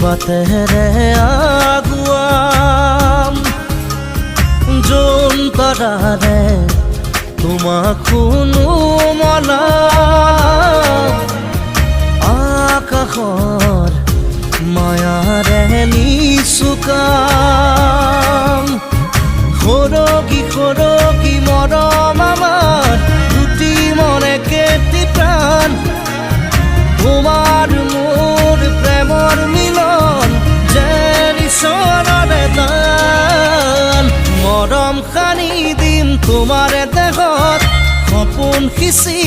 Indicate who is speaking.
Speaker 1: বাটেৰে আগুৱাম যোন তৰাৰে তোমাক শুনো মনা আকাশৰ মায়াৰে নিচুকাম সৰগী সৰগী মৰম আমাৰ দুটি মনে কেটি প্ৰাণ তোমাৰ মোৰ প্ৰেমৰ মিলন যেন ঈশ্বৰৰে দান মৰম সানি দিম তোমাৰ দেহত সপোন সিঁচি